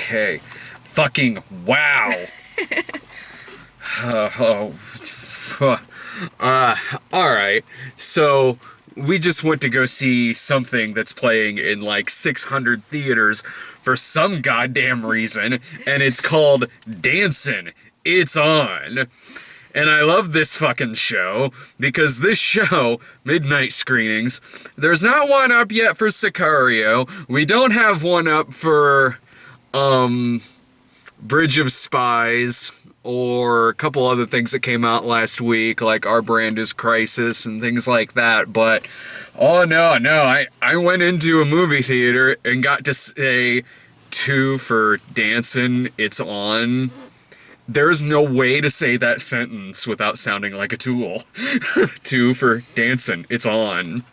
Okay. Fucking wow. Alright. So, we just went to go see something that's playing in like 600 theaters for some goddamn reason, and it's called Dancin. It's on. And I love this fucking show, because this show, midnight screenings, there's not one up yet for Sicario. We don't have one up for, Bridge of Spies, or a couple other things that came out last week, like Our Brand is Crisis and things like that, but, oh no, I went into a movie theater and got to say 2 for Dancin, it's on. There's no way to say that sentence without sounding like a tool. 2 for Dancin, it's on.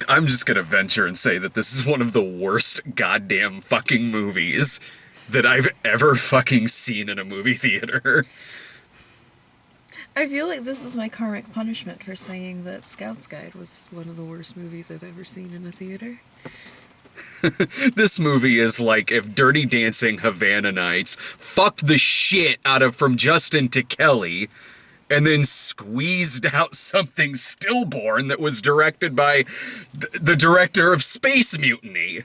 I'm just gonna venture and say that this is one of the worst goddamn fucking movies that I've ever fucking seen in a movie theater. I feel like this is my karmic punishment for saying that Scout's Guide was one of the worst movies I've ever seen in a theater. This movie is like if Dirty Dancing Havana Nights fucked the shit out of From Justin to Kelly and then squeezed out something stillborn that was directed by the director of Space Mutiny.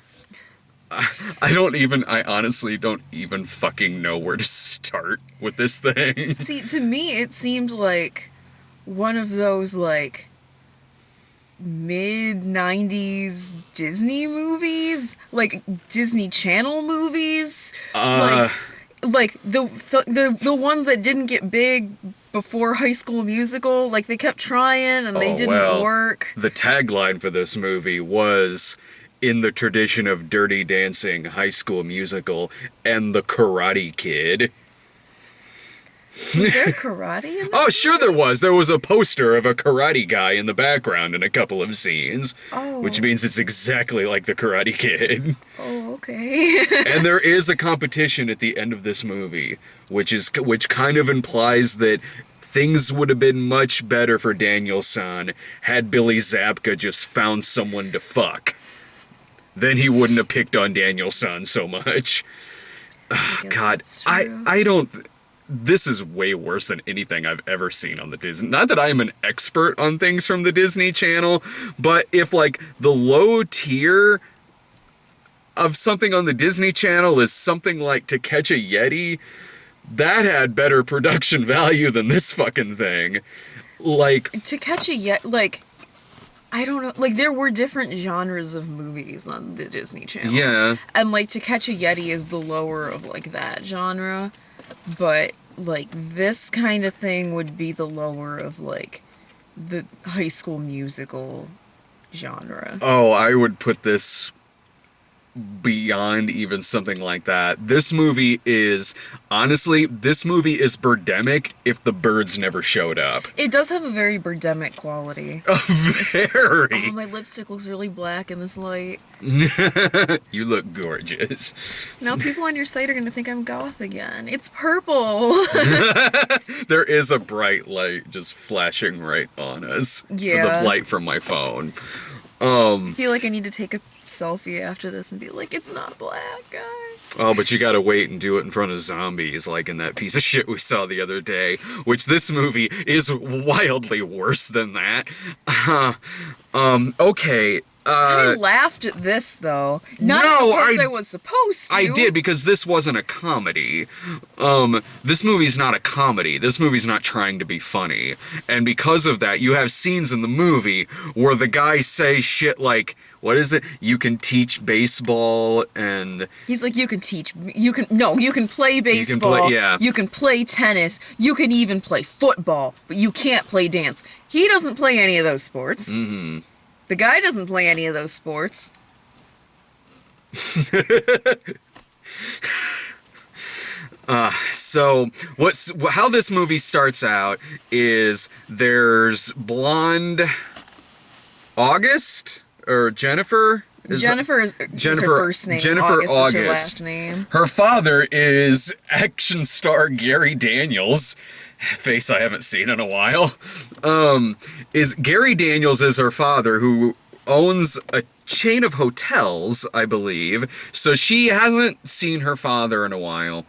I honestly don't even fucking know where to start with this thing. See, to me, it seemed like one of those, like, mid-90s Disney movies, like Disney Channel movies, like the ones that didn't get big before High School Musical. Like, they kept trying and they didn't work. The tagline for this movie was, in the tradition of Dirty Dancing, High School Musical, and The Karate Kid. Was there karate in this? Oh, sure there was. There was a poster of a karate guy in the background in a couple of scenes. Oh. Which means it's exactly like The Karate Kid. Oh, okay. And there is a competition at the end of this movie, which kind of implies that things would have been much better for Daniel-san had Billy Zabka just found someone to fuck. Then he wouldn't have picked on Daniel-san so much. God, I don't... This is way worse than anything I've ever seen on the Disney... Not that I'm an expert on things from the Disney Channel, but if, like, the low tier of something on the Disney Channel is something like To Catch a Yeti, that had better production value than this fucking thing. Like... To Catch a Yeti, like... I don't know, like, there were different genres of movies on the Disney Channel. Yeah. And, like, To Catch a Yeti is the lower of, like, that genre. But, like, this kind of thing would be the lower of, like, the High School Musical genre. Oh, I would put this beyond even something like that. This movie is, honestly, this movie is Birdemic if the birds never showed up. It does have a very Birdemic quality. Very! Oh, my lipstick looks really black in this light. You look gorgeous. Now people on your site are going to think I'm goth again. It's purple! There is a bright light just flashing right on us. Yeah. For the light from my phone. I feel like I need to take a selfie after this and be like, it's not black, guys. Oh, but you gotta wait and do it in front of zombies, like in that piece of shit we saw the other day, which this movie is wildly worse than that. Okay. I laughed at this, though. Not because I was supposed to. I did, because this wasn't a comedy. This movie's not a comedy. This movie's not trying to be funny. And because of that, you have scenes in the movie where the guys say shit like, what is it? You can teach baseball, and... He's like, you can play baseball, you can play tennis, you can even play football, but you can't play dance. He doesn't play any of those sports. Mm-hmm. The guy doesn't play any of those sports. So how this movie starts out is there's blonde August or Jennifer. Jennifer is her first name. Jennifer August is her last name. Her father is action star Gary Daniels. Face I haven't seen in a while. Is Gary Daniels is her father, who owns a chain of hotels, I believe. So she hasn't seen her father in a while.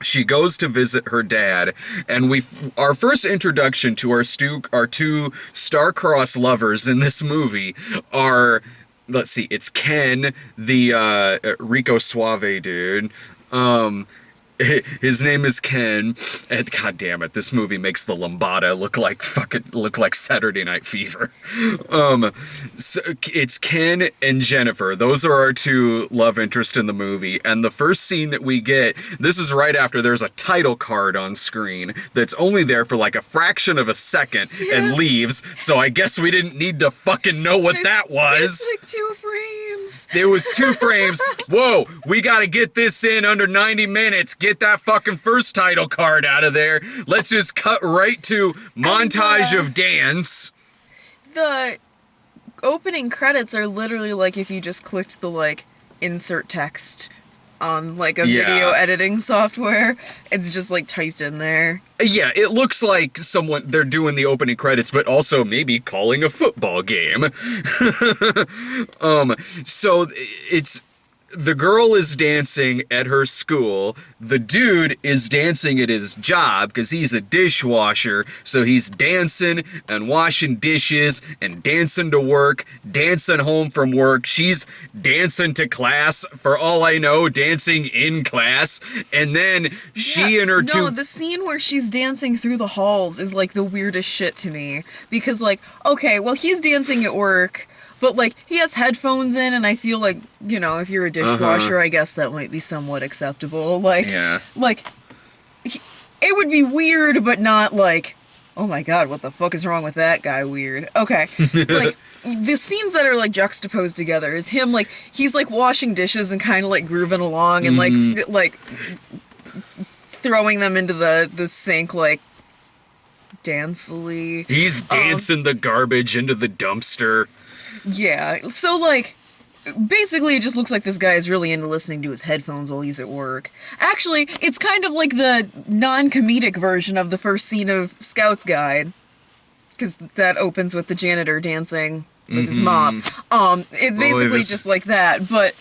She goes to visit her dad, and our first introduction to our two star-crossed lovers in this movie are, let's see, it's Ken, the Rico Suave dude. His name is Ken, and god damn it, this movie makes the lambada look like Saturday Night Fever. So it's Ken and Jennifer. Those are our two love interests in the movie, and the first scene that we get, this is right after there's a title card on screen that's only there for like a fraction of a second and leaves, so I guess we didn't need to fucking know what that was. It's like 2 frames. It was 2 frames. Whoa, we gotta get this in under 90 minutes. Get that fucking first title card out of there. Let's just cut right to montage of dance. The opening credits are literally like if you just clicked the like insert text on like a video editing software. It's just like typed in there. Yeah, it looks like they're doing the opening credits, but also maybe calling a football game. So it's the girl is dancing at her school. The dude is dancing at his job because he's a dishwasher. So he's dancing and washing dishes and dancing to work, dancing home from work. She's dancing to class, for all I know, dancing in class. And then she and her two... No, the scene where she's dancing through the halls is like the weirdest shit to me. Because like, okay, well, he's dancing at work, but, like, he has headphones in, and I feel like, you know, if you're a dishwasher, I guess that might be somewhat acceptable. Like, it would be weird, but not like, oh my god, what the fuck is wrong with that guy weird? Okay. Like, the scenes that are, like, juxtaposed together is him, like, he's, like, washing dishes and kind of, like, grooving along and, like, throwing them into the sink, like, dancily. He's dancing the garbage into the dumpster. Yeah, so, like, basically it just looks like this guy is really into listening to his headphones while he's at work. Actually, it's kind of like the non-comedic version of the first scene of Scout's Guide, because that opens with the janitor dancing with his mom. It's basically just like that, but,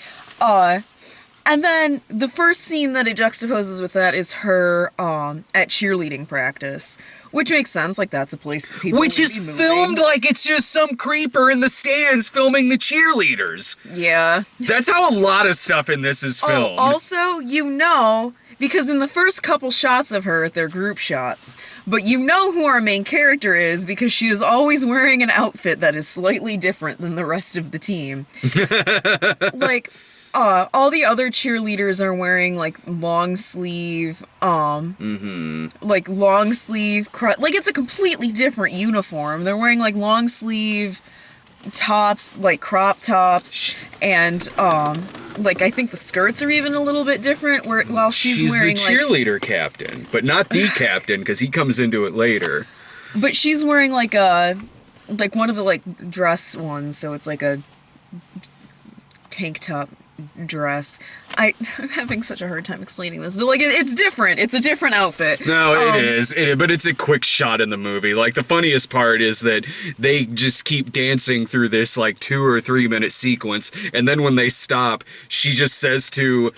and then the first scene that it juxtaposes with that is her, at cheerleading practice. Which makes sense, like that's a place that people Which is filmed like it's just some creeper in the stands filming the cheerleaders. Yeah. That's how a lot of stuff in this is filmed. Also, you know, because in the first couple shots of her, they're group shots, but you know who our main character is because she is always wearing an outfit that is slightly different than the rest of the team. Like... all the other cheerleaders are wearing, like, long sleeve, like, long sleeve, like, it's a completely different uniform. They're wearing, like, long sleeve tops, like, crop tops, and, like, I think the skirts are even a little bit different, while she's wearing, the cheerleader captain, but not the captain, because he comes into it later. But she's wearing, like, one of the, like, dress ones, so it's, like, a tank top dress. I'm having such a hard time explaining this, but like it's different. It's a different outfit. No, it is, but it's a quick shot in the movie. Like the funniest part is that they just keep dancing through this like 2 or 3 minute sequence, and then when they stop, she just says to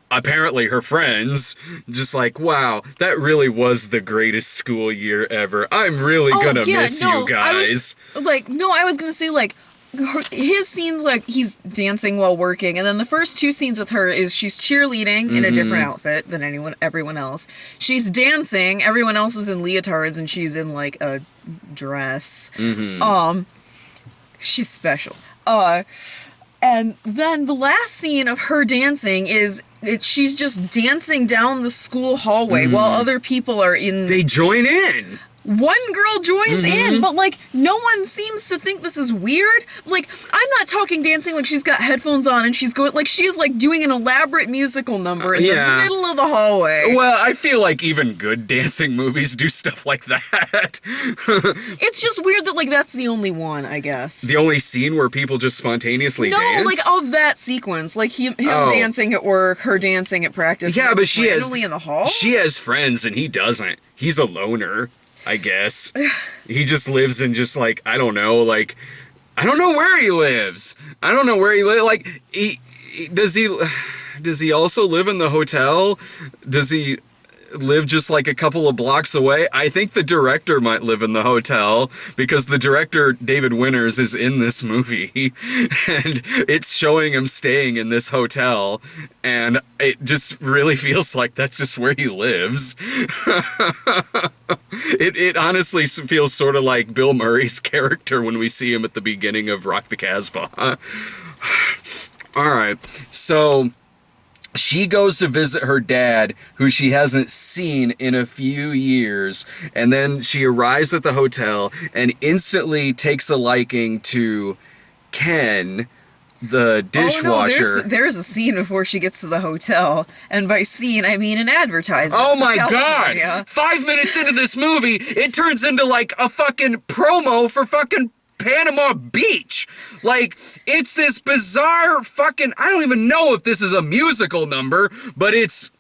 apparently her friends, just like, wow, that really was the greatest school year ever. I'm really gonna miss you guys. I was gonna say like his scenes, like, he's dancing while working, and then the first 2 scenes with her is she's cheerleading in a different outfit than everyone else. She's dancing, everyone else is in leotards, and she's in, like, a dress. She's special. And then the last scene of her dancing is, she's just dancing down the school hallway while other people are in... They join in! One girl joins in, but, like, no one seems to think this is weird. Like, I'm not talking dancing like she's got headphones on and she's going, like, she is, like, doing an elaborate musical number in the middle of the hallway. Well, I feel like even good dancing movies do stuff like that. It's just weird that, like, that's the only one, I guess. The only scene where people just spontaneously dance? No, like, of that sequence. Like, him dancing at work, her dancing at practice. Yeah, but she in the hall? She has friends and he doesn't. He's a loner, I guess. He just lives in just, like, I don't know, like, I don't know where he lives. I don't know where he lives. Like, does he also live in the hotel? Does he live just like a couple of blocks away? I think the director might live in the hotel because the director, David Winters, is in this movie and it's showing him staying in this hotel, and it just really feels like that's just where he lives. It honestly feels sort of like Bill Murray's character when we see him at the beginning of Rock the Casbah. All right, so she goes to visit her dad, who she hasn't seen in a few years, and then she arrives at the hotel and instantly takes a liking to Ken, the dishwasher. Oh no, there's a scene before she gets to the hotel, and by scene I mean an advertisement. Oh my god! 5 minutes into this movie, it turns into like a fucking promo for fucking Panama Beach. Like, it's this bizarre fucking, I don't even know if this is a musical number, but it's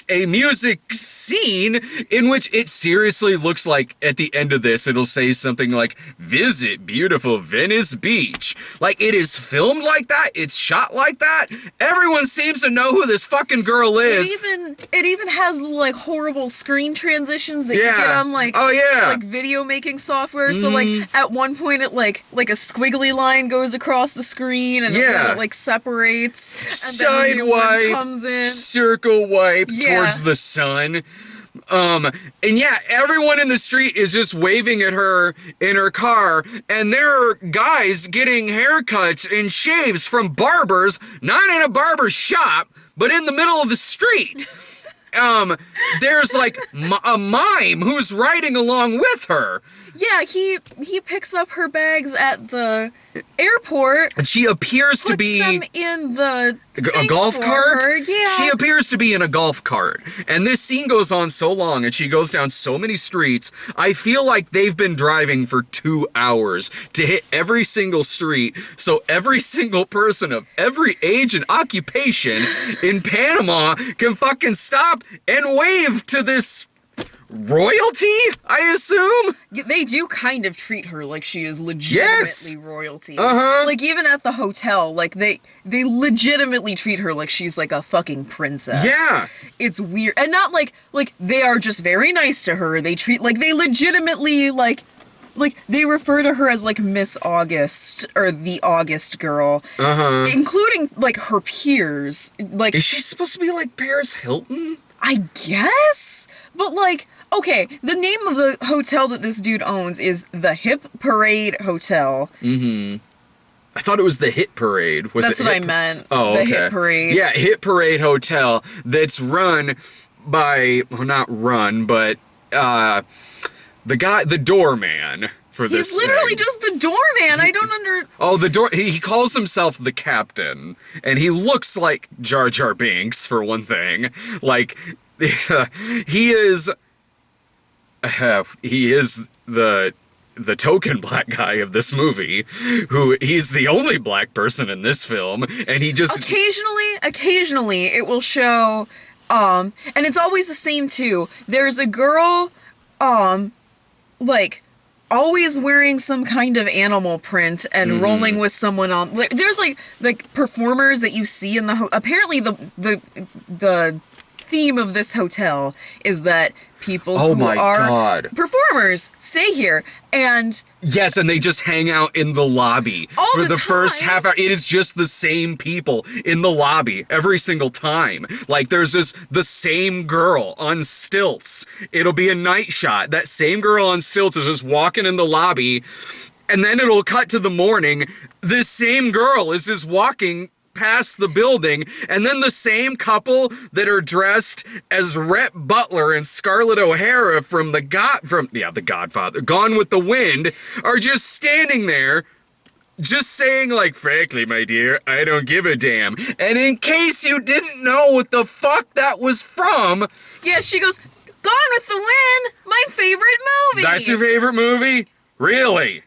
a music scene in which it seriously looks like at the end of this it'll say something like, visit beautiful Venice Beach. Like, it is filmed like that, it's shot like that. Everyone seems to know who this fucking girl is. It even has like horrible screen transitions that you get on like video making software. So like at one point it like a squiggly line goes across the screen, and then it like separates, and side then wipe comes in, circle wipe towards the sun. And yeah, everyone in the street is just waving at her in her car, and there are guys getting haircuts and shaves from barbers, not in a barber shop, but in the middle of the street. There's like a mime who's riding along with her. Yeah, he picks up her bags at the airport. And she appears to be them in a golf cart? Yeah. She appears to be in a golf cart. And this scene goes on so long, and she goes down so many streets. I feel like they've been driving for 2 hours to hit every single street, so every single person of every age and occupation in Panama can fucking stop and wave to this royalty, I assume? They do kind of treat her like she is legitimately royalty. Like, even at the hotel, like, they legitimately treat her like she's, like, a fucking princess. Yeah. It's weird. And not, like, they are just very nice to her. They treat, like, they legitimately, like, they refer to her as, like, Miss August, or the August girl. Including, like, her peers. Like, is she supposed to be, like, Paris Hilton? I guess? But, like, okay, the name of the hotel that this dude owns is the Hip Parade Hotel. I thought it was the Hit Parade. That's what I meant. Oh, the okay. Hit Parade. Yeah, Hit Parade Hotel that's run by, well, not run, but the doorman for this He's literally thing. just the doorman. I don't Oh, the door. He calls himself the captain, and he looks like Jar Jar Binks for one thing. Like, he is the token black guy of this movie, he's the only black person in this film, and he just occasionally it will show, and it's always the same too. There's a girl, like, always wearing some kind of animal print and rolling with someone on. Like, there's like performers that you see in the apparently the theme of this hotel is that people who are performers stay here, and yes, and they just hang out in the lobby for the first half hour. It is just the same people in the lobby every single time. Like, there's the same girl on stilts. It'll be a night shot. That same girl on stilts is just walking in the lobby, and then it'll cut to the morning. This same girl is just walking past the building, and then the same couple that are dressed as Rhett Butler and Scarlett O'Hara from The Godfather, Gone with the Wind, are just standing there just saying, like, frankly, my dear, I don't give a damn. And in case you didn't know what the fuck that was from, yeah, she goes, Gone with the Wind, my favorite movie. That's your favorite movie? Really?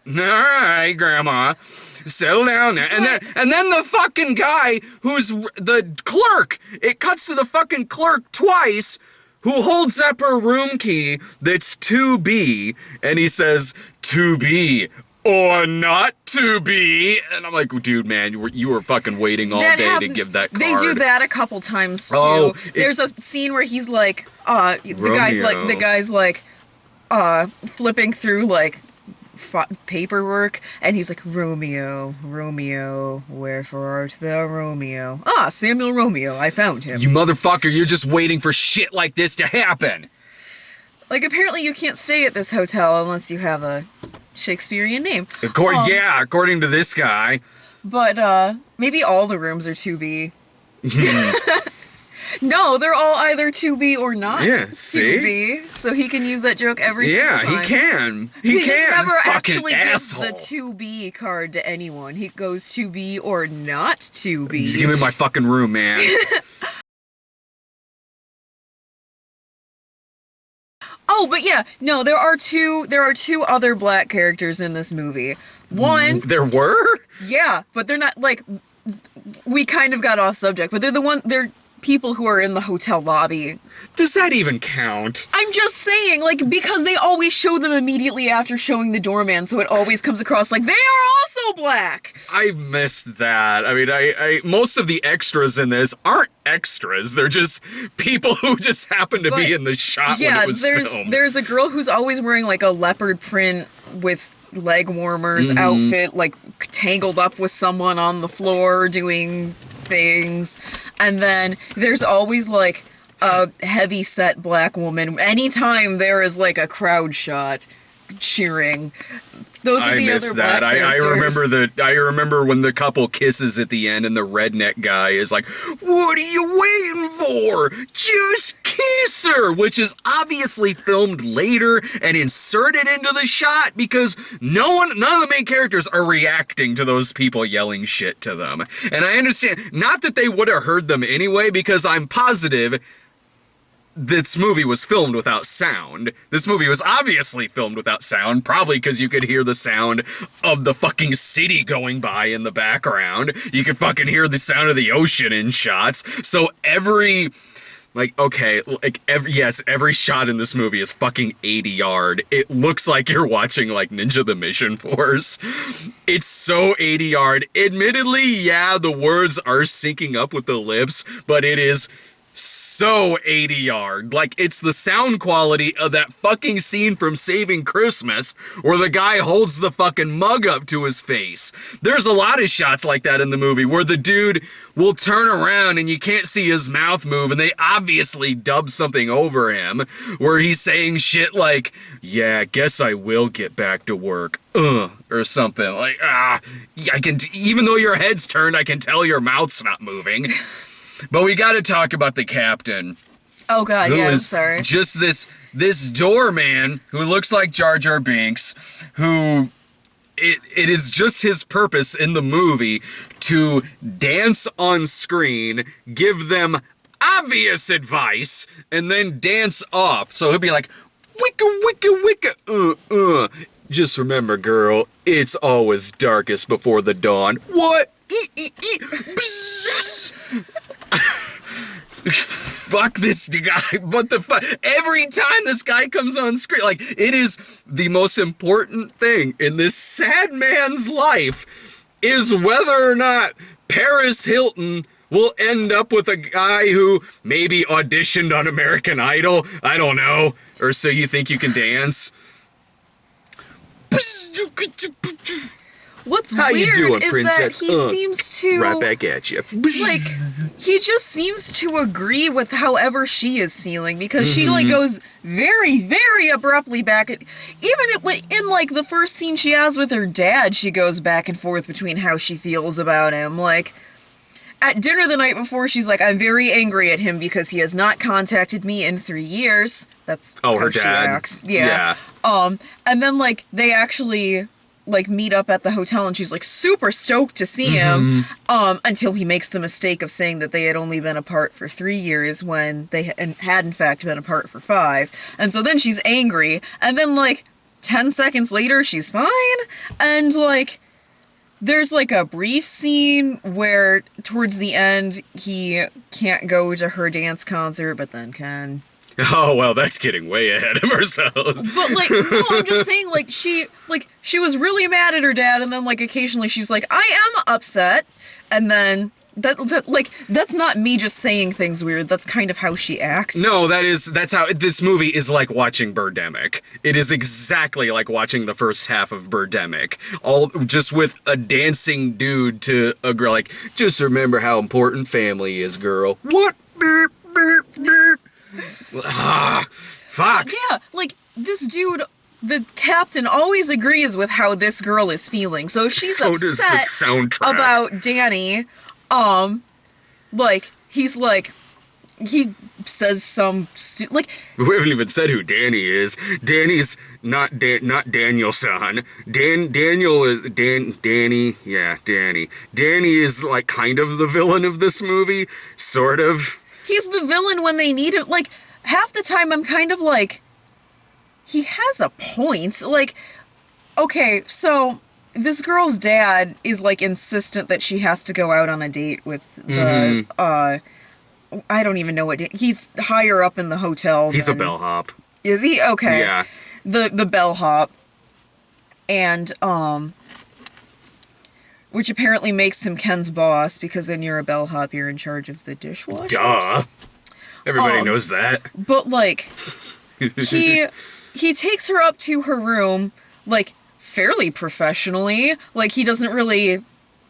All right, Grandma, settle down there. And then the fucking guy who's the clerk, it cuts to the fucking clerk twice, who holds up her room key that's 2B, and he says, 2B, or not to be. And I'm like, dude, man, you were fucking waiting all day to give that card. They do that a couple times too. Oh, There's a scene where he's like, the guy's like, flipping through like paperwork, and he's like, Romeo, Romeo, wherefore art thou, Romeo? Ah, Samuel Romeo, I found him. You motherfucker, you're just waiting for shit like this to happen. Like, apparently you can't stay at this hotel unless you have a Shakespearean name. According to this guy. But, maybe all the rooms are 2B. No, they're all either 2B or not 2B, so he can use that joke every single time. Yeah, he can. He just never fucking actually asshole. gives the 2B card to anyone. He goes 2B or not 2B. Just give me my fucking room, man. Oh, but yeah, no, there are two other black characters in this movie. One, there were? Yeah, but they're not, like, we kind of got off subject, but they're people who are in the hotel lobby. Does that even count? I'm just saying, like, because they always show them immediately after showing the doorman, so it always comes across like they are also black. I missed that. I mean, I most of the extras in this aren't extras. They're just people who just happen to be in the shot when it was filmed. There's a girl who's always wearing like a leopard print with leg warmers outfit, like tangled up with someone on the floor doing things. And then there's always like a heavy set black woman anytime there is like a crowd shot cheering. Those are the other black characters. I remember when the couple kisses at the end and the redneck guy is like, "What are you waiting for? Just kiss her," which is obviously filmed later and inserted into the shot because none of the main characters are reacting to those people yelling shit to them. And I understand, not that they would have heard them anyway, because I'm positive this movie was filmed without sound. This movie was obviously filmed without sound, probably because you could hear the sound of the fucking city going by in the background. You could fucking hear the sound of the ocean in shots. So every shot in this movie is fucking 80 yard. It looks like you're watching like Ninja the Mission Force. It's so 80 yard. Admittedly, yeah, the words are syncing up with the lips, but it is so 80 yard. Like, it's the sound quality of that fucking scene from Saving Christmas where the guy holds the fucking mug up to his face. There's a lot of shots like that in the movie where the dude will turn around and you can't see his mouth move, and they obviously dub something over him where he's saying shit like, "Yeah, guess I will get back to work, or something like, I can, even though your head's turned, I can tell your mouth's not moving." But we gotta talk about the captain. Oh god, yeah, I'm sorry. Just this doorman who looks like Jar Jar Binks, who it is just his purpose in the movie to dance on screen, give them obvious advice, and then dance off. So he'll be like, "Wicka, wicka, wicka, just remember, girl, it's always darkest before the dawn." What? Fuck this guy. What the fuck? Every time this guy comes on screen, like, it is the most important thing in this sad man's life is whether or not Paris Hilton will end up with a guy who maybe auditioned on American Idol. I don't know. Or So You Think You Can Dance. What's How weird you doing, is princess? that he seems to, right back at you. like, he just seems to agree with however she is feeling, because she, like, goes very, very abruptly back at, even in, like, the first scene she has with her dad, she goes back and forth between how she feels about him. Like, at dinner the night before, she's like, "I'm very angry at him because he has not contacted me in 3 years." That's how her she dad. acts. Yeah. And then, like, they actually, like, meet up at the hotel, and she's, like, super stoked to see him, until he makes the mistake of saying that they had only been apart for 3 years when they had in fact been apart for 5. And so then she's angry, and then, like, 10 seconds later, she's fine, and, like, there's, like, a brief scene where, towards the end, he can't go to her dance concert, but then can. Oh, well, that's getting way ahead of ourselves. But like, no, I'm just saying, like she was really mad at her dad, and then like occasionally she's like, I am upset, and then that's not me just saying things weird. That's kind of how she acts. No, that's how this movie is like watching Birdemic. It is exactly like watching the first half of Birdemic. All just with a dancing dude to a girl. Like, just remember how important family is, girl. What? Beep, beep, beep. Fuck. Yeah, like this dude, the captain always agrees with how this girl is feeling. So if she's So does the upset soundtrack. about Danny, like he's like, he says some like, we haven't even said who Danny is. Danny's not Daniel-san. Daniel is Danny. Yeah, Danny. Danny is like kind of the villain of this movie, sort of. he's the villain when they need him. Like half the time I'm kind of like, he has a point. Like, okay, so this girl's dad is like insistent that she has to go out on a date with the I don't even know he's higher up in the hotel. He's a bellhop. Is he? Okay. Yeah. The bellhop. And which apparently makes him Ken's boss, because when you're a bellhop you're in charge of the dishwasher. Duh. Everybody knows that. But like he takes her up to her room like fairly professionally. Like he doesn't really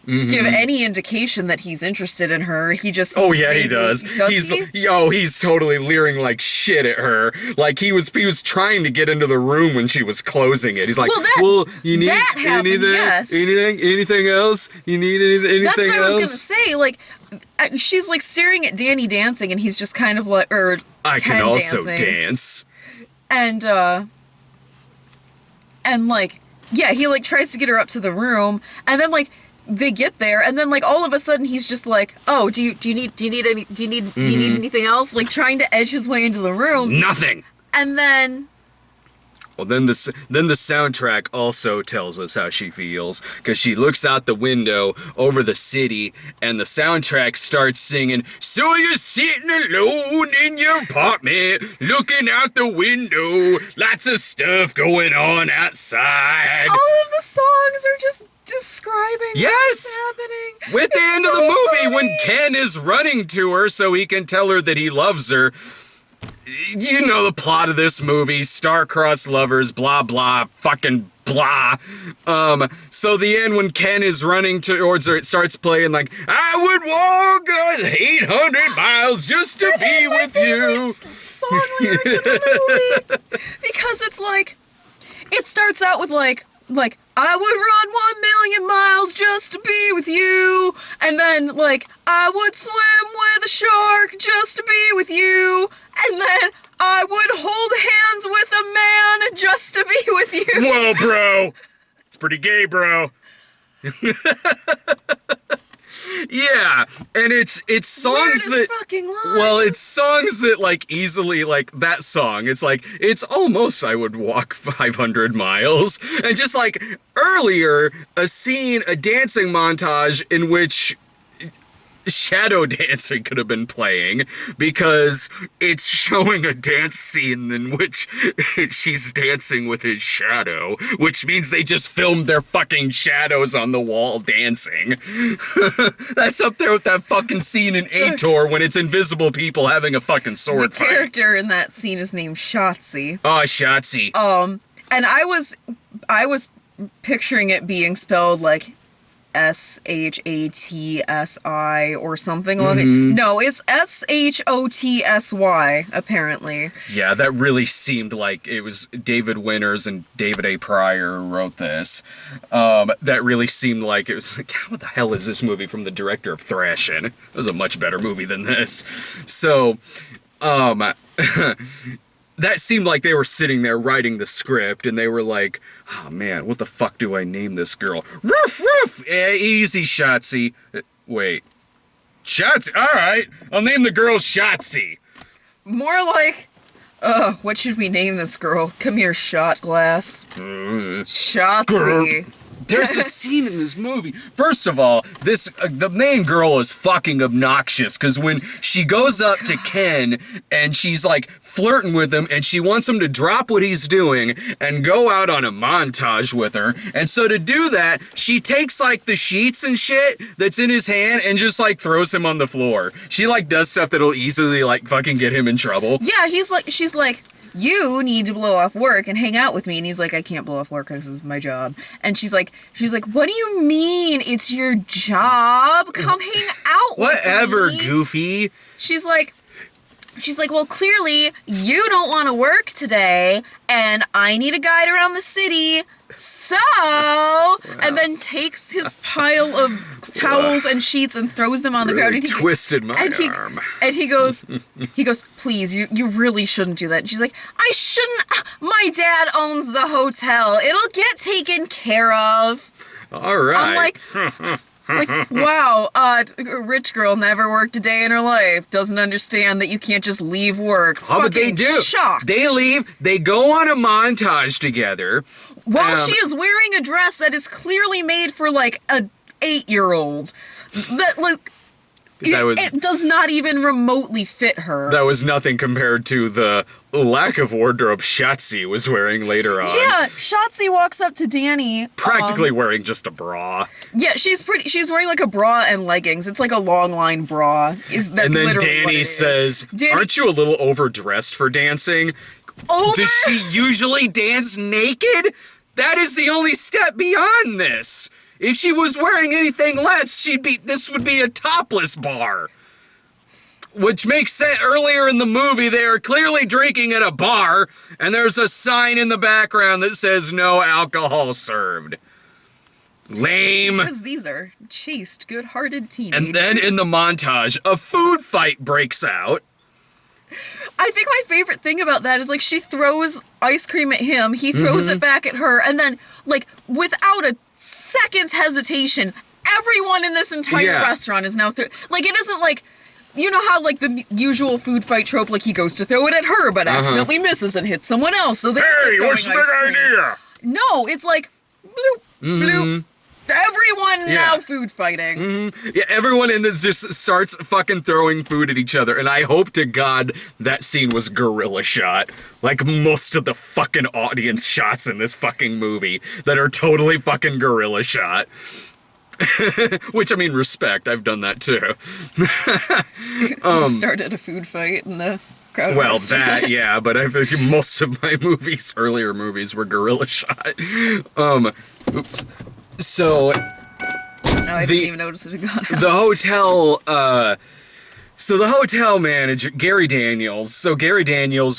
give any indication that he's interested in her. He just Oh yeah, he does. He's totally leering like shit at her. Like he was trying to get into the room when she was closing it. He's like, you need that happened, anything? yes. Anything else? You need anything else? That's what I was gonna say. Like she's like staring at Danny dancing, and he's just kind of like, or I Ken can also dancing. dance. And like, yeah, he like tries to get her up to the room, and then like they get there, and then like all of a sudden he's just like, oh, do you need anything else? Like trying to edge his way into the room. Nothing. And then Well, then the soundtrack also tells us how she feels, because she looks out the window over the city, and the soundtrack starts singing, so you're sitting alone in your apartment, looking out the window, lots of stuff going on outside. all of the songs are just describing what's happening. With the end of the movie, when Ken is running to her so he can tell her that he loves her. You know the plot of this movie, star-crossed lovers, blah, blah, fucking blah. So the end, when Ken is running towards her, it starts playing like, I would walk 800 miles just to be with you. Song lyric in the movie. Because it's like, it starts out with like, I would run 1,000,000 miles just to be with you. And then, like, I would swim with a shark just to be with you. And then I would hold hands with a man just to be with you. Whoa, bro. It's pretty gay, bro. Yeah, and it's songs that fucking line. well, it's songs that like easily like that song. It's like it's almost I would walk 500 miles, and just like earlier a dancing montage in which shadow dancing could have been playing, because it's showing a dance scene in which she's dancing with his shadow, which means they just filmed their fucking shadows on the wall dancing. That's up there with that fucking scene in Ator when it's invisible people having a fucking sword fight. The character in that scene is named Shotzi. Oh, Shotzi. And I was picturing it being spelled like SHATSI or something like it. No, it's SHOTSY, apparently. Yeah, that really seemed like it was David Winters and David A. Pryor who wrote this. That really seemed like it was like, how the hell is this movie from the director of Thrashin'? It was a much better movie than this. So, that seemed like they were sitting there writing the script, and they were like, oh man, what the fuck do I name this girl? Ruff, ruff! Easy, Shotzi. Wait. Shotzi? Alright, I'll name the girl Shotzi. More like, what should we name this girl? Come here, shot glass. Shotzi. There's a scene in this movie. First of all, the main girl is fucking obnoxious because when she goes up to Ken and she's like flirting with him and she wants him to drop what he's doing and go out on a montage with her. And so to do that, she takes like the sheets and shit that's in his hand and just like throws him on the floor. She like does stuff that'll easily like fucking get him in trouble. Yeah, she's like, you need to blow off work and hang out with me. And he's like, I can't blow off work because this is my job. And she's like, what do you mean? It's your job. Come hang out with me. Whatever, Goofy. She's like, well, clearly you don't want to work today and I need a guide around the city. So, and then takes his pile of towels and sheets and throws them on the ground. And Twisted my arm. And he goes, please, you really shouldn't do that. And she's like, I shouldn't. My dad owns the hotel. It'll get taken care of. All right. I'm like, wow, a rich girl never worked a day in her life, doesn't understand that you can't just leave work. Oh, but they do. Shocked. They leave, they go on a montage together. While she is wearing a dress that is clearly made for, like, a 8-year-old. That, like, it does not even remotely fit her. That was nothing compared to the lack of wardrobe Shotzi was wearing later on. Yeah, Shotzi walks up to Danny. Practically wearing just a bra. Yeah, she's wearing like a bra and leggings. It's like a long line bra. That's and then literally Danny says, aren't you a little overdressed for dancing? Does she usually dance naked? That is the only step beyond this. If she was wearing anything less, this would be a topless bar. Which makes sense. Earlier in the movie, they are clearly drinking at a bar, and there's a sign in the background that says no alcohol served. Lame. Because these are chaste, good-hearted teenagers. And then in the montage, a food fight breaks out. I think my favorite thing about that is, like, she throws ice cream at him, he throws it back at her, and then, like, without a second's hesitation, everyone in this entire restaurant is now like, it isn't like, you know how, like, the usual food fight trope, like, he goes to throw it at her, but accidentally misses and hits someone else, so hey, what's the big idea? No, it's like, bloop, bloop. Everyone now food fighting. Yeah, everyone in this just starts fucking throwing food at each other, and I hope to God that scene was guerrilla shot. Like most of the fucking audience shots in this fucking movie that are totally fucking guerrilla shot. Which, I mean, respect. I've done that too. You've started a food fight in the crowd. Well, that, yeah, but most of my earlier movies were guerrilla shot. Oops. So, I didn't even notice it had gone out. The hotel, so the hotel manager, Gary Daniels,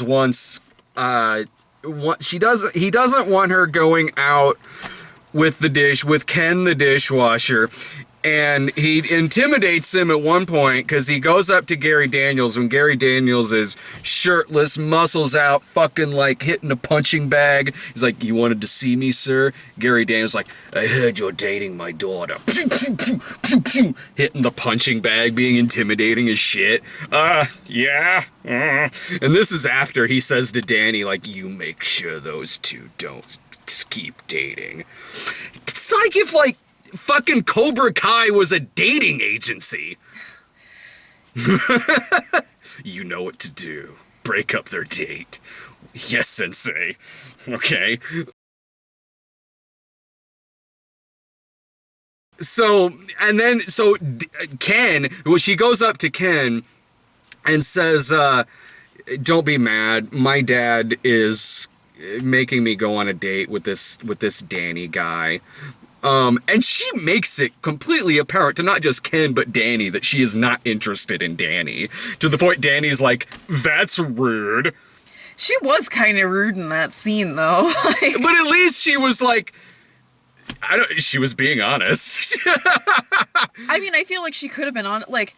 wants, he doesn't want her going out with Ken the dishwasher, and he intimidates him at one point because he goes up to Gary Daniels when Gary Daniels is shirtless, muscles out, fucking like hitting a punching bag. He's like, "You wanted to see me, sir?" Gary Daniels like, "I heard you're dating my daughter." Pew, pew, pew, pew, pew. Hitting the punching bag, being intimidating as shit. Yeah. And this is after he says to Danny, like, "You make sure those two don't keep dating." It's like if, like, fucking Cobra Kai was a dating agency. You know what to do. Break up their date. Yes, sensei. Okay. So Ken, well, she goes up to Ken and says, "Don't be mad. My dad is making me go on a date with this Danny guy." And she makes it completely apparent to not just Ken, but Danny, that she is not interested in Danny. To the point Danny's like, "That's rude." She was kind of rude in that scene, though. Like, but at least she was like, she was being honest. I mean, I feel like she could have been on, like,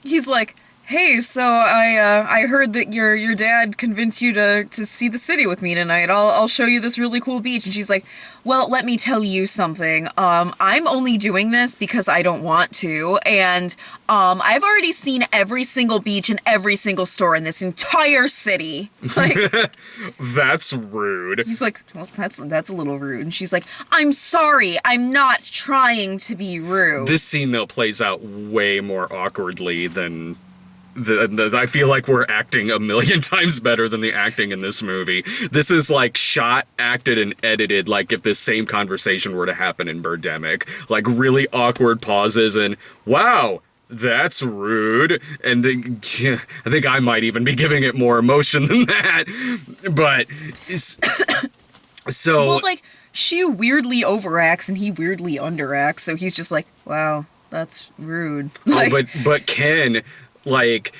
he's like, hey, so I heard that your dad convinced you to see the city with me tonight. I'll show you this really cool beach. And she's like, well, let me tell you something. I'm only doing this because I don't want to, and I've already seen every single beach and every single store in this entire city. Like, That's rude. he's like, well, that's a little rude. And she's like, I'm sorry, I'm not trying to be rude. This scene, though, plays out way more awkwardly than... I feel like we're acting a million times better than the acting in this movie. This is like shot, acted, and edited like if this same conversation were to happen in Birdemic. Like really awkward pauses and, wow, that's rude. And I think I might even be giving it more emotion than that. But, so... Well, like, she weirdly overacts and he weirdly underacts, so he's just like, wow, that's rude. Like, but Ken... like,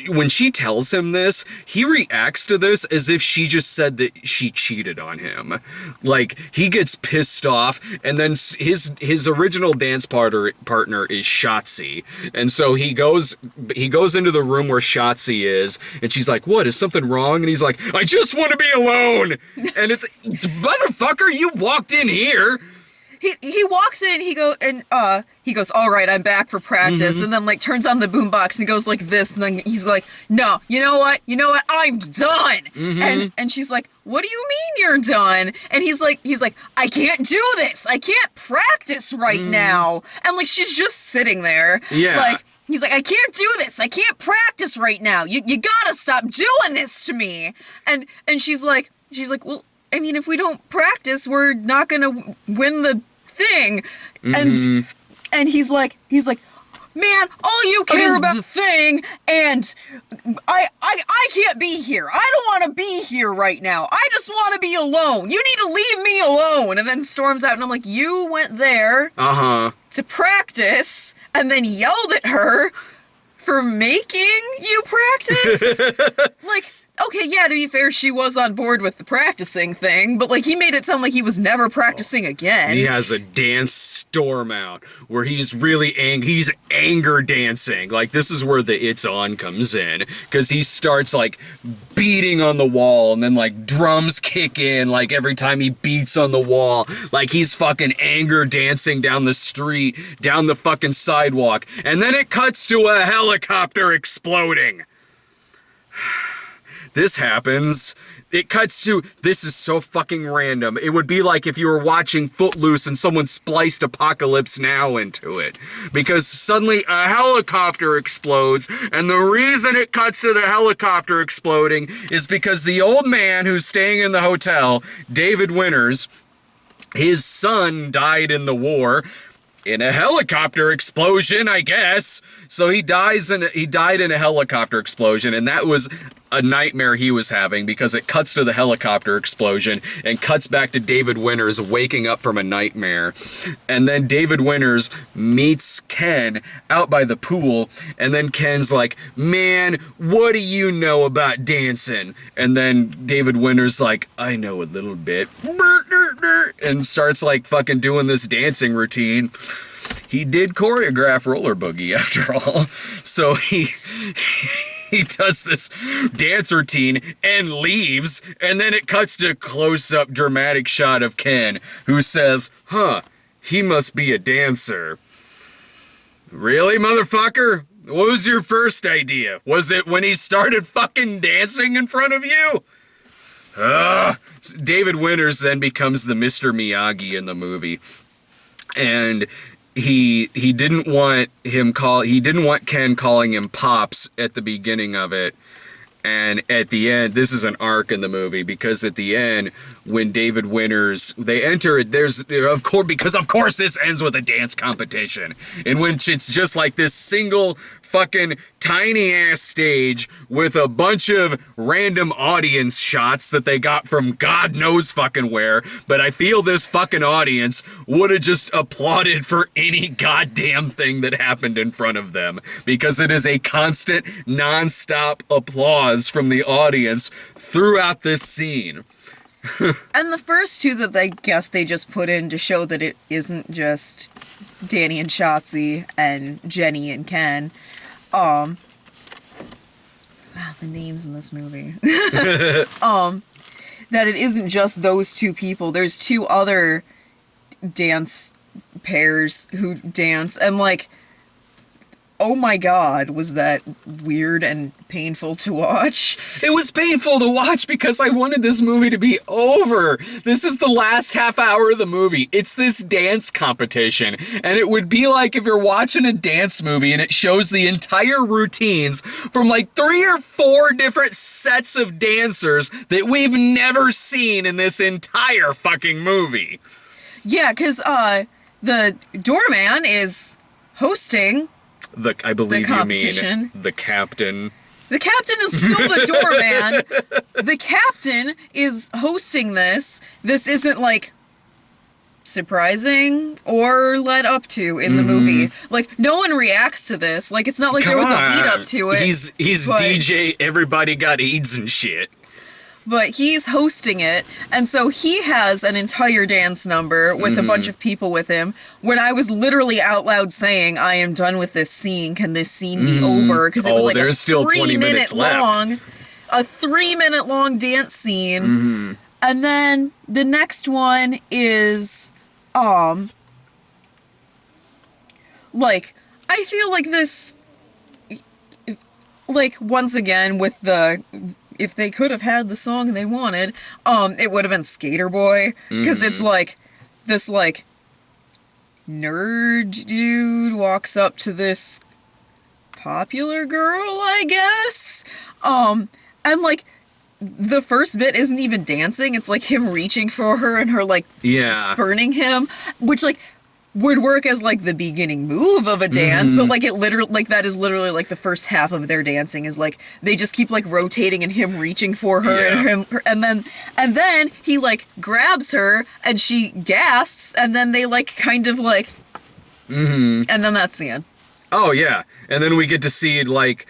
when she tells him this, he reacts to this as if she just said that she cheated on him. Like, he gets pissed off, and then his original dance partner is Shotzi. And so he goes into the room where Shotzi is, and she's like, what, is something wrong? And he's like, I just want to be alone! And it's, motherfucker, you walked in here! He walks in and he goes, all right, I'm back for practice, and then like turns on the boombox and goes like this, and then he's like, no, you know what, I'm done. And she's like, what do you mean you're done? And he's like, I can't do this, I can't practice right now. And like she's just sitting there, like, he's like, I can't do this, I can't practice right now, you gotta stop doing this to me. And she's like, well, I mean, if we don't practice, we're not gonna win the thing. And he's like, man, all you care about the thing, and I can't be here. I don't want to be here right now. I just want to be alone. You need to leave me alone. And then storms out, and I'm like, you went there to practice, and then yelled at her for making you practice? Like, okay, yeah, to be fair, she was on board with the practicing thing, but, like, he made it sound like he was never practicing again. He has a dance storm out where he's really he's anger dancing. Like, this is where the It's On comes in, because he starts, like, beating on the wall, and then, like, drums kick in, like, every time he beats on the wall. Like, he's fucking anger dancing down the street, down the fucking sidewalk, and then it cuts to a helicopter exploding. This happens. It cuts to, this is so fucking random. It would be like if you were watching Footloose and someone spliced Apocalypse Now into it. Because suddenly a helicopter explodes, and the reason it cuts to the helicopter exploding is because the old man who's staying in the hotel, David Winters, his son died in the war. In a helicopter explosion, I guess. So he died in a helicopter explosion, and that was a nightmare he was having, because it cuts to the helicopter explosion and cuts back to David Winters waking up from a nightmare. And then David Winters meets Ken out by the pool, and then Ken's like, man, what do you know about dancing? And then David Winters like, I know a little bit. And starts like fucking doing this dancing routine. He did choreograph Roller Boogie after all. So he does this dance routine and leaves, and then it cuts to a close-up dramatic shot of Ken, who says, huh, he must be a dancer. Really, motherfucker? What was your first idea? Was it when he started fucking dancing in front of you? David Winters then becomes the Mr. Miyagi in the movie. And he didn't want Ken calling him Pops at the beginning of it. And at the end, this is an arc in the movie, because at the end, when David Winters, they enter it, because of course this ends with a dance competition, in which it's just like this single fucking tiny ass stage with a bunch of random audience shots that they got from God knows fucking where, but I feel this fucking audience would have just applauded for any goddamn thing that happened in front of them, because it is a constant, non-stop applause from the audience throughout this scene. And the first two that I guess they just put in to show that it isn't just Danny and Shotzi and Jenny and Ken, the names in this movie. That it isn't just those two people. There's two other dance pairs who dance, and like, oh my god, was that weird and painful to watch. It was painful to watch because I wanted this movie to be over. This is the last half hour of the movie. It's this dance competition. And it would be like if you're watching a dance movie and it shows the entire routines from like 3 or 4 different sets of dancers that we've never seen in this entire fucking movie. Yeah, because the doorman is hosting I believe the you competition. mean the captain. The captain is still the doorman. The captain is hosting this. This isn't like surprising or led up to in the movie. Like, no one reacts to this. Like, it's not like there was a lead up to it. He's DJ, everybody got AIDS and shit. But he's hosting it, and so he has an entire dance number with a bunch of people with him. When I was literally out loud saying, I am done with this scene, can this scene be over? Because it was like there's still 20 minutes left. A 3-minute long dance scene. And then the next one is, like, I feel like this, like, once again, with the... If they could have had the song they wanted, it would have been Skater Boy. Because it's like, this, like, nerd dude walks up to this popular girl, I guess. And, like, the first bit isn't even dancing. It's, like, him reaching for her and her, like, spurning him. Which, like, would work as like the beginning move of a dance, but like it literally, like that is literally like the first half of their dancing is like they just keep like rotating and him reaching for her and then he like grabs her and she gasps and then they like kind of like and then that's the end. Oh yeah, and then we get to see like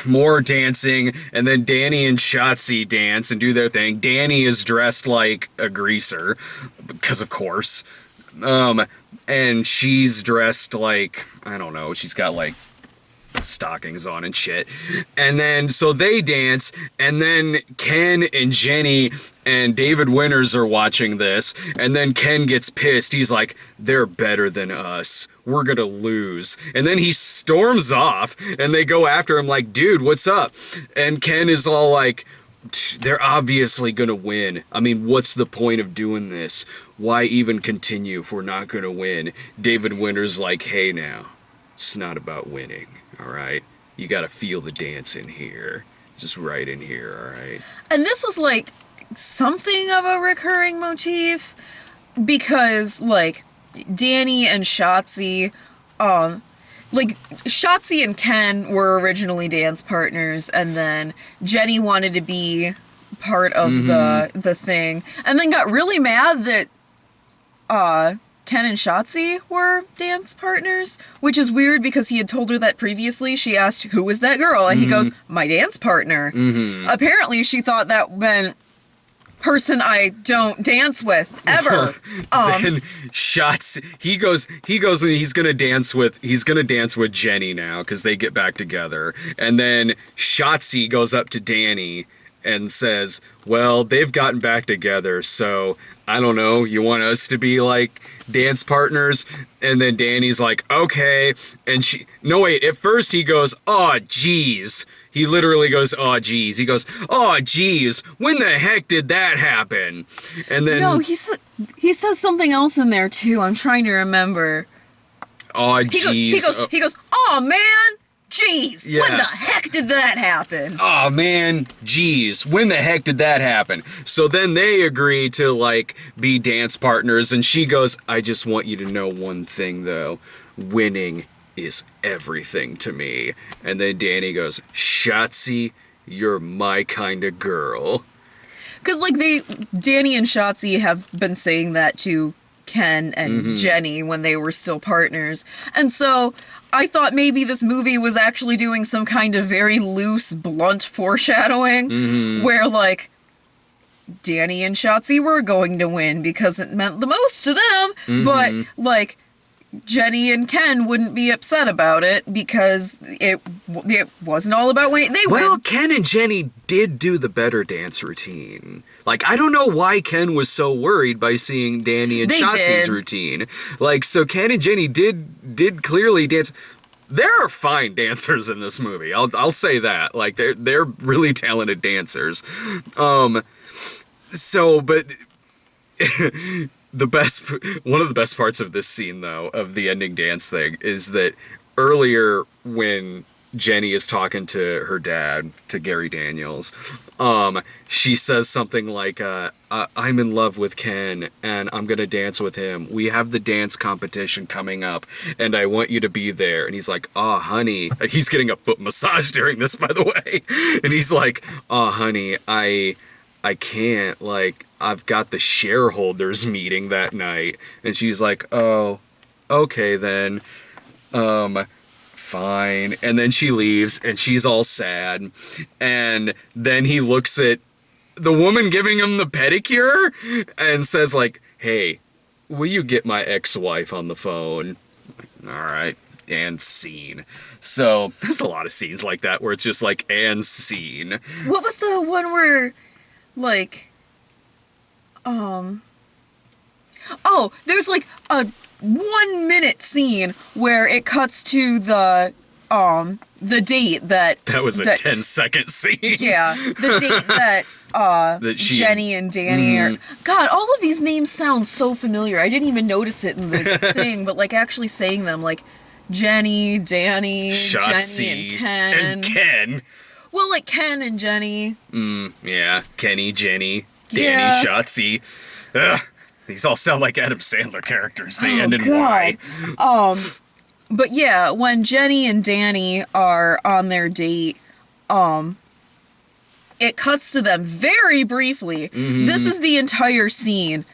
more dancing, and then Danny and Shotzi dance and do their thing. Danny is dressed like a greaser because of course. And she's dressed like, I don't know, she's got like stockings on and shit. And then, so they dance, and then Ken and Jenny and David Winters are watching this, and then Ken gets pissed. He's like, they're better than us. We're gonna lose. And then he storms off, and they go after him like, dude, what's up? And Ken is all like, they're obviously gonna win. I mean, what's the point of doing this? Why even continue if we're not gonna win? David Winters like, hey now, it's not about winning, alright? You gotta feel the dance in here. Just right in here, alright? And this was like something of a recurring motif because like Danny and Shotzi, like, Shotzi and Ken were originally dance partners, and then Jenny wanted to be part of the thing, and then got really mad that Ken and Shotzi were dance partners, which is weird because he had told her that previously. She asked, who was that girl? And he goes, my dance partner. Apparently she thought that meant person I don't dance with ever. Then shots. He goes and he's gonna dance with Jenny now because they get back together. And then Shotzi goes up to Danny and says, well, they've gotten back together, so I don't know, you want us to be like dance partners? And then Danny's like, okay. And at first he goes, oh geez. He literally goes, oh geez. He goes, oh geez, when the heck did that happen? And then no, he says something else in there too. I'm trying to remember. Oh jeez. He goes, oh man, jeez, yeah. When the heck did that happen? Oh man, geez, when the heck did that happen? So then they agree to like be dance partners, and she goes, I just want you to know one thing though, winning is everything to me. And then Danny goes, Shotzi, you're my kind of girl. Because like Danny and Shotzi have been saying that to Ken and Jenny when they were still partners. And so I thought maybe this movie was actually doing some kind of very loose, blunt foreshadowing where like Danny and Shotzi were going to win because it meant the most to them, but like Jenny and Ken wouldn't be upset about it because it it wasn't all about winning. Well, win. Ken and Jenny did do the better dance routine. Like, I don't know why Ken was so worried by seeing Danny and They Shotzi's did. routine. Like, so Ken and Jenny did clearly dance. There are fine dancers in this movie. I'll say that. Like, they're really talented dancers. So, but one of the best parts of this scene, though, of the ending dance thing, is that earlier when Jenny is talking to her dad, to Gary Daniels, she says something like, I'm in love with Ken and I'm gonna dance with him. We have the dance competition coming up and I want you to be there. And he's like, oh, honey. He's getting a foot massage during this, by the way. And he's like, oh, honey, I can't, like, I've got the shareholders meeting that night. And she's like, oh, okay then. Fine. And then she leaves and she's all sad. And then he looks at the woman giving him the pedicure and says, like, hey, will you get my ex-wife on the phone? All right. And scene. So there's a lot of scenes like that where it's just like, and scene. What was the one where, like, there's like a 1 minute scene where it cuts to the date that was a 10-second scene. Yeah, the date that Jenny and Danny are. God, all of these names sound so familiar. I didn't even notice it in the thing, but like actually saying them, like Jenny, Danny, Shotzi, Jenny, and Ken. Well, like Ken and Jenny. Yeah, Kenny, Jenny, Danny, Yeah. Shotzi. Ugh, these all sound like Adam Sandler characters. They end in God. Y. But yeah, when Jenny and Danny are on their date, it cuts to them very briefly. Mm-hmm. This is the entire scene.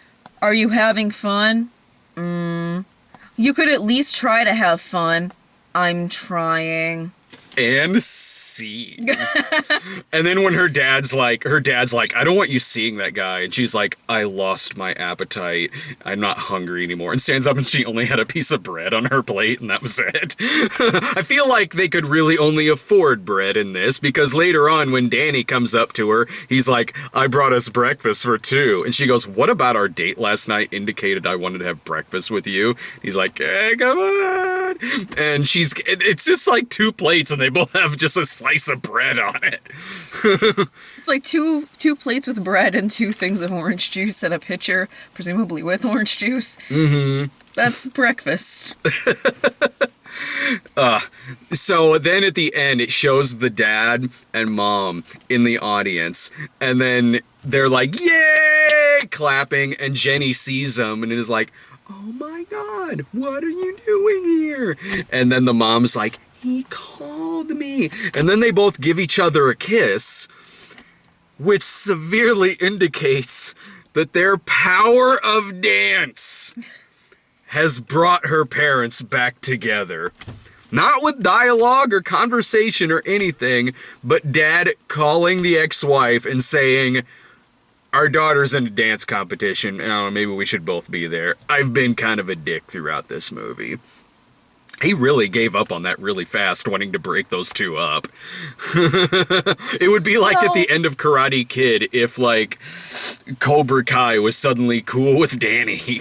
Are you having fun? You could at least try to have fun. I'm trying. And scene. And then when her dad's like, I don't want you seeing that guy. And she's like, I lost my appetite. I'm not hungry anymore. And stands up and she only had a piece of bread on her plate and that was it. I feel like they could really only afford bread in this because later on when Danny comes up to her, he's like, I brought us breakfast for two. And she goes, what about our date last night indicated I wanted to have breakfast with you? He's like, hey, come on. And it's just like two plates and they both have just a slice of bread on it. It's like two plates with bread and 2 things of orange juice and a pitcher, presumably with orange juice. Mm-hmm. That's breakfast. So then at the end, it shows the dad and mom in the audience, and then they're like, yay, clapping, and Jenny sees them and is like, oh my God, what are you doing here? And then the mom's like, he called me. And then they both give each other a kiss, which severely indicates that their power of dance has brought her parents back together. Not with dialogue or conversation or anything, but dad calling the ex-wife and saying, our daughter's in a dance competition. I don't know, maybe we should both be there. I've been kind of a dick throughout this movie. He really gave up on that really fast, wanting to break those two up. It would be like at the end of Karate Kid if, like, Cobra Kai was suddenly cool with Danny.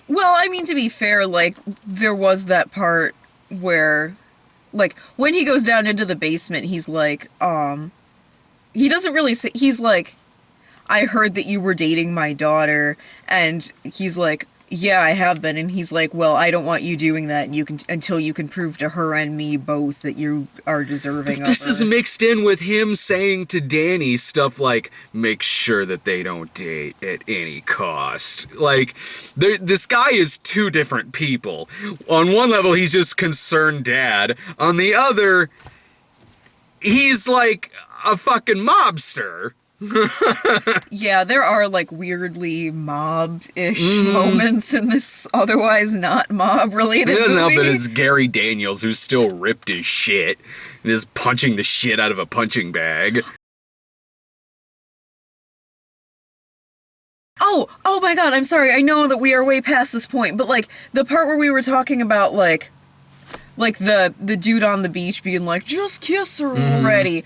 Well, I mean, to be fair, like, there was that part where, like, when he goes down into the basement, he's like, he doesn't really say, he's like, I heard that you were dating my daughter, and he's like, yeah, I have been, and he's like, well, I don't want you doing that until you can prove to her and me both that you are deserving of her. This is mixed in with him saying to Danny stuff like, make sure that they don't date at any cost. Like, this guy is two different people. On one level, he's just concerned dad. On the other, he's like a fucking mobster. Yeah, there are, like, weirdly mobbed-ish moments in this otherwise not mob-related movie. It doesn't help that it's Gary Daniels who's still ripped as shit and is punching the shit out of a punching bag. Oh my God, I'm sorry. I know that we are way past this point, but, like, the part where we were talking about, like, like the dude on the beach being like, just kiss her already.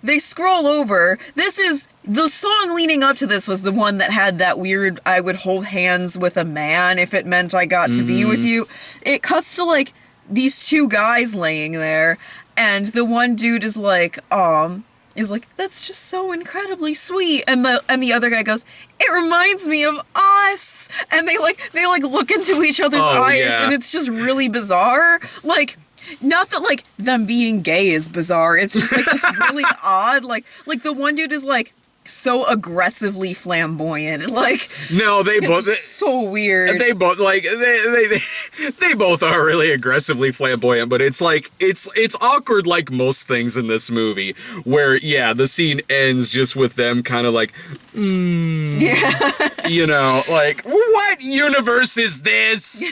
They scroll over. This is the song leading up to this was the one that had that weird I would hold hands with a man if it meant I got to be with you. It cuts to like these two guys laying there, and the one dude is like, that's just so incredibly sweet, and the other guy goes, it reminds me of us, and they look into each other's eyes, and it's just really bizarre. Like, not that like them being gay is bizarre, it's just like this really odd, like the one dude is like so aggressively flamboyant, like no, they both so weird. They both like they both are really aggressively flamboyant, but it's like it's awkward like most things in this movie, where the scene ends just with them kind of like, you know, like, what universe is this?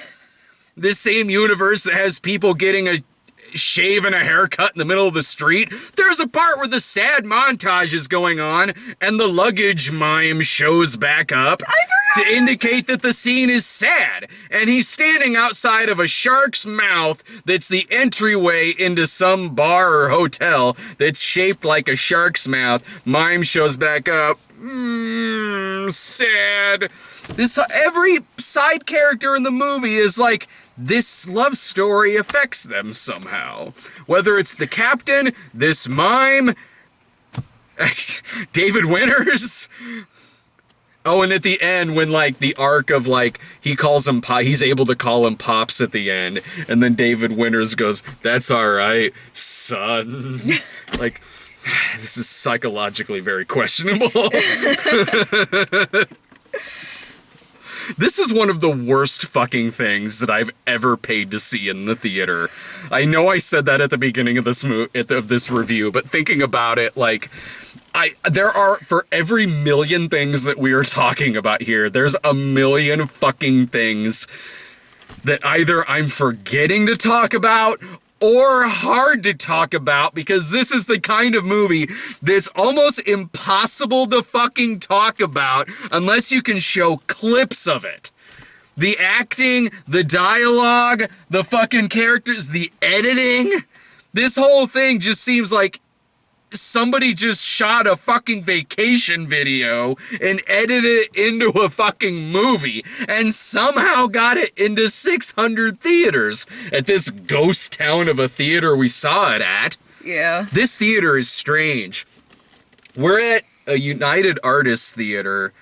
This same universe that has people getting a shave and a haircut in the middle of the street. There's a part where the sad montage is going on and the luggage mime shows back up to indicate that the scene is sad, and he's standing outside of a shark's mouth that's the entryway into some bar or hotel that's shaped like a shark's mouth. Mime shows back up. Sad. Every side character in the movie is like, this love story affects them somehow. Whether it's the captain, this mime, David Winters. Oh, and at the end, when like the arc of like he calls him he's able to call him Pops at the end, and then David Winters goes, "That's all right, son." Like, this is psychologically very questionable. This is one of the worst fucking things that I've ever paid to see in the theater. I know I said that at the beginning of this this review, but thinking about it, like, there are, for every million things that we are talking about here, there's a million fucking things that either I'm forgetting to talk about or hard to talk about, because this is the kind of movie that's almost impossible to fucking talk about unless you can show clips of it. The acting, the dialogue, the fucking characters, the editing, this whole thing just seems like somebody just shot a fucking vacation video and edited it into a fucking movie and somehow got it into 600 theaters at this ghost town of a theater we saw it at. Yeah. This theater is strange. We're at a United Artists Theater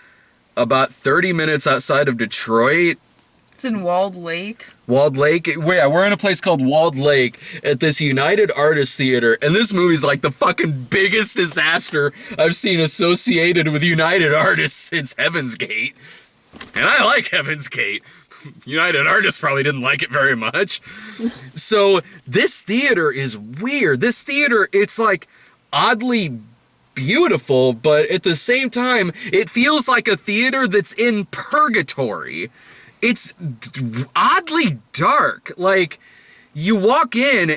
about 30 minutes outside of Detroit. It's in Walled Lake. Walled Lake? Yeah, we're in a place called Walled Lake at this United Artists Theater, and this movie's like the fucking biggest disaster I've seen associated with United Artists since Heaven's Gate. And I like Heaven's Gate. United Artists probably didn't like it very much. So this theater is weird. This theater, it's like oddly beautiful, but at the same time, it feels like a theater that's in purgatory. It's oddly dark. Like, you walk in,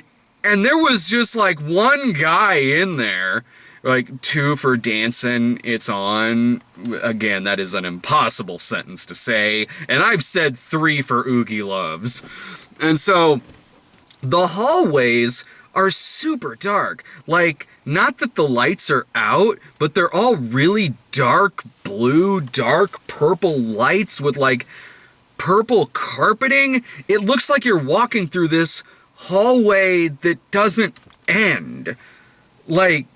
and there was just, like, one guy in there. Like, 2 for Dancin, it's on. Again, that is an impossible sentence to say. And I've said 3 for Oogie Loves. And so, the hallways are super dark. Like, not that the lights are out, but they're all really dark blue, dark purple lights with, like, purple carpeting. It looks like you're walking through this hallway that doesn't end. Like,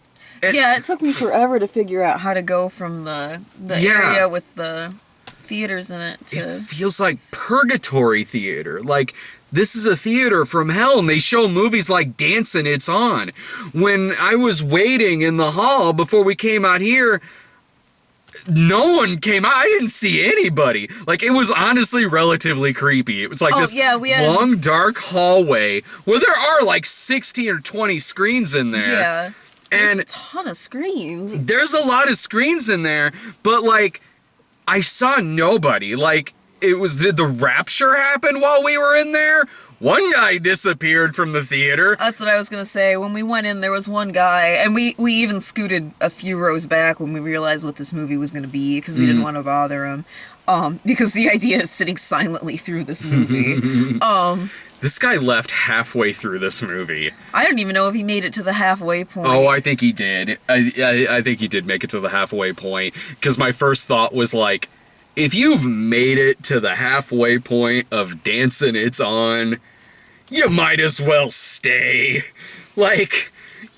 yeah, it took me forever to figure out how to go from the area with the theaters in it to... It feels like purgatory theater. Like, this is a theater from hell, and they show movies like Dancin', It's On. When I was waiting in the hall before we came out here, no one came out. I didn't see anybody. Like, it was honestly relatively creepy. It was like long, dark hallway where there are like 16 or 20 screens in there. Yeah. There's and a ton of screens. There's a lot of screens in there, but like, I saw nobody. Like, did the rapture happen while we were in there? One guy disappeared from the theater. That's what I was going to say. When we went in, there was one guy, and we even scooted a few rows back when we realized what this movie was going to be, because we didn't want to bother him. Because the idea is sitting silently through this movie. This guy left halfway through this movie. I don't even know if he made it to the halfway point. Oh, I think he did. I think he did make it to the halfway point. Because my first thought was like, if you've made it to the halfway point of Dancin' It's On, you might as well stay. Like,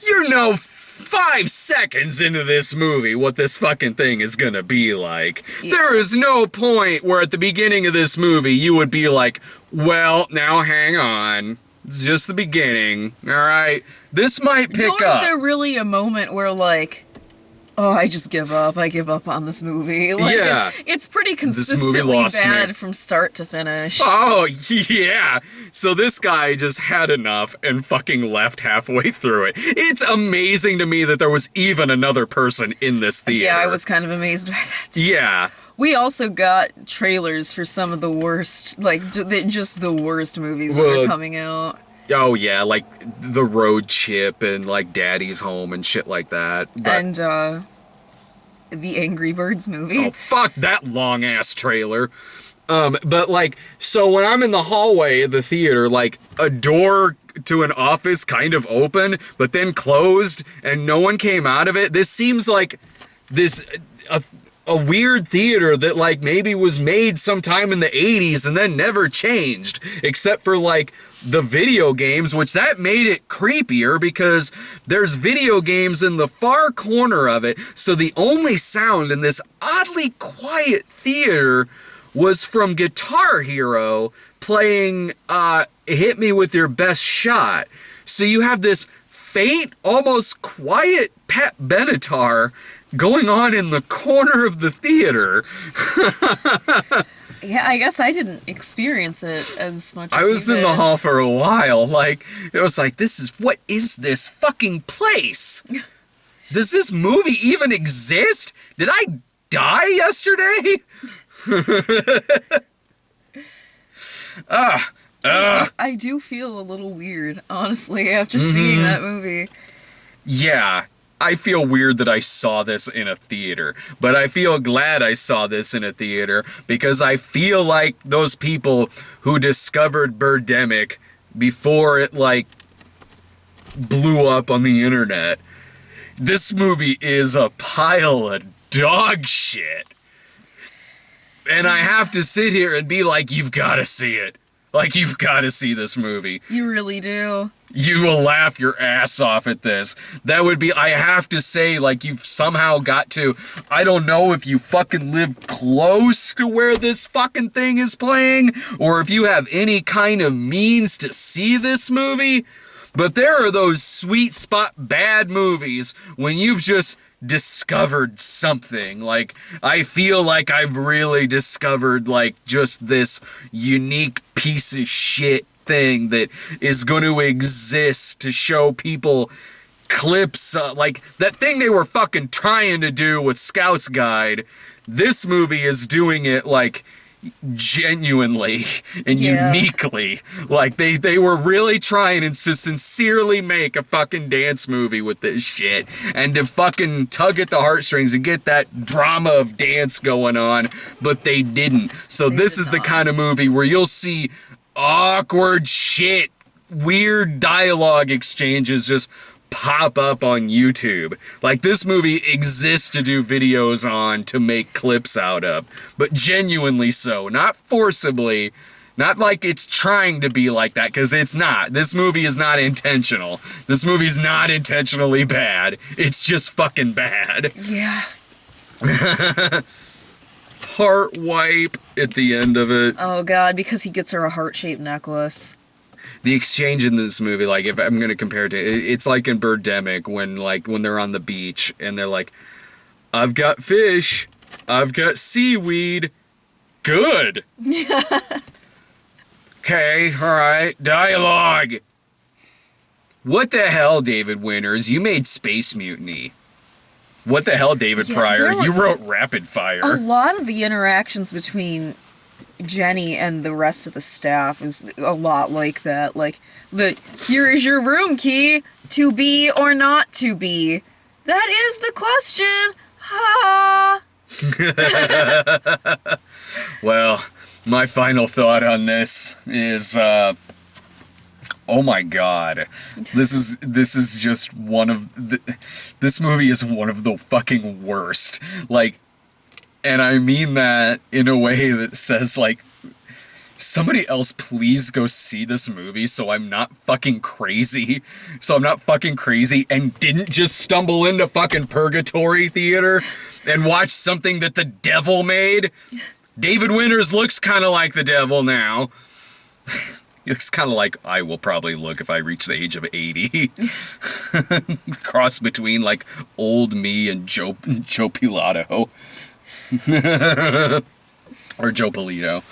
you're no 5 seconds into this movie what this fucking thing is gonna be like. Yeah. There is no point where at the beginning of this movie you would be like, well, now hang on. It's just the beginning. Alright. This might pick up. Is there really a moment where like, oh, I just give up. I give up on this movie. Like, yeah. It's pretty consistently bad from start to finish. Oh, yeah. So this guy just had enough and fucking left halfway through it. It's amazing to me that there was even another person in this theater. Yeah, I was kind of amazed by that too. Yeah. We also got trailers for some of the worst, like, just the worst movies that are coming out. Oh, yeah, like The Road Chip and, like, Daddy's Home and shit like that. But, and, the Angry Birds movie. Oh, fuck that long-ass trailer. But, like, so when I'm in the hallway of the theater, like, a door to an office kind of open, but then closed, and no one came out of it. This seems like a weird theater that, like, maybe was made sometime in the 80s and then never changed, except for, like, the video games, which that made it creepier because there's video games in the far corner of it, so the only sound in this oddly quiet theater was from Guitar Hero playing Hit Me With Your Best Shot. So you have this faint, almost quiet Pat Benatar going on in the corner of the theater. Yeah, I guess I didn't experience it as much as I was in the hall for a while. Like, it was like, what is this fucking place? Does this movie even exist? Did I die yesterday? I do feel a little weird, honestly, after seeing that movie. Yeah. I feel weird that I saw this in a theater, but I feel glad I saw this in a theater because I feel like those people who discovered Birdemic before it, like, blew up on the internet, this movie is a pile of dog shit. And I have to sit here and be like, you've got to see it. Like, you've got to see this movie. You really do. You will laugh your ass off at this. That would be, I have to say, like, you've somehow got to, I don't know if you fucking live close to where this fucking thing is playing, or if you have any kind of means to see this movie, but there are those sweet spot bad movies when you've just discovered something. Like, I feel like I've really discovered, like, just this unique piece of shit thing that is going to exist to show people clips, like that thing they were fucking trying to do with Scout's Guide. This movie is doing it, like, genuinely and uniquely. Like, they were really trying to sincerely make a fucking dance movie with this shit and to fucking tug at the heartstrings and get that drama of dance going on, but they didn't. So this is the kind of movie where you'll see awkward shit, weird dialogue exchanges just pop up on YouTube. Like, this movie exists to do videos on, to make clips out of, but genuinely so, not forcibly, not like it's trying to be like that, because it's not. This movie is not intentional. This movie's not intentionally bad. It's just fucking bad. Yeah. Heart wipe at the end of it. Oh god, because he gets her a heart-shaped necklace. The exchange in this movie, like, if I'm gonna compare it to, it's like in Birdemic when they're on the beach and they're like, I've got fish, I've got seaweed, good. Okay, alright, dialogue. What the hell, David Winters? You made Space Mutiny. What the hell, David Pryor? You wrote Rapid Fire. A lot of the interactions between Jenny and the rest of the staff is a lot like that. Like, here is your room key, to be or not to be. That is the question. Ha! Well, my final thought on this is, Oh my god. This is just one of this movie is one of the fucking worst. Like, and I mean that in a way that says, like, somebody else please go see this movie so I'm not fucking crazy. So I'm not fucking crazy and didn't just stumble into fucking Purgatory Theater and watch something that the devil made. David Winters looks kind of like the devil now. He looks kind of like I will probably look if I reach the age of 80. Cross between, like, old me and Joe Pilato. Or Joe Polito.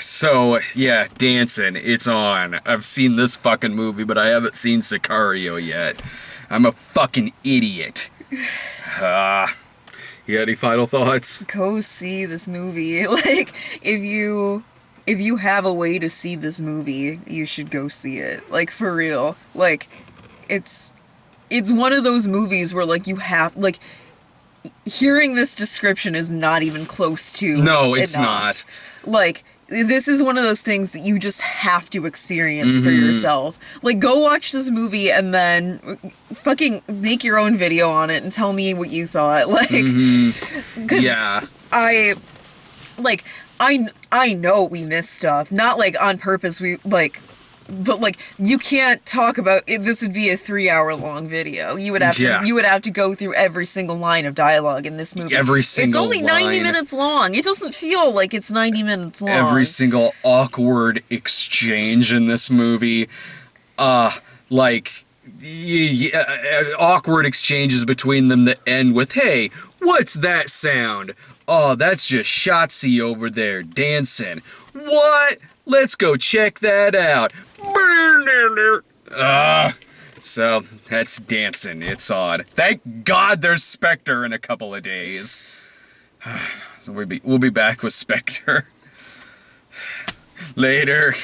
So, yeah, Dancin', it's on. I've seen this fucking movie, but I haven't seen Sicario yet. I'm a fucking idiot. You got any final thoughts? Go see this movie. Like, if you have a way to see this movie, you should go see it. Like, for real. Like, it's one of those movies where, like, you have, like, hearing this description is not even close to No, it's enough. not. Like, this is one of those things that you just have to experience for yourself. Like, go watch this movie and then fucking make your own video on it and tell me what you thought. Like, 'cause Yeah. I know we missed stuff. Not, like, on purpose, but, like, you can't talk about it. This would be a 3-hour-long video. You would have to go through every single line of dialogue in this movie. Every single It's only 90 line. minutes long. It doesn't feel like it's 90 minutes long. Every single awkward exchange in this movie. Awkward exchanges between them that end with, "Hey, what's that sound? Oh, that's just Shotzi over there dancing. What? Let's go check that out." So that's Dancin'. It's odd. Thank God there's Spectre in a couple of days. So we'll be back with Spectre later.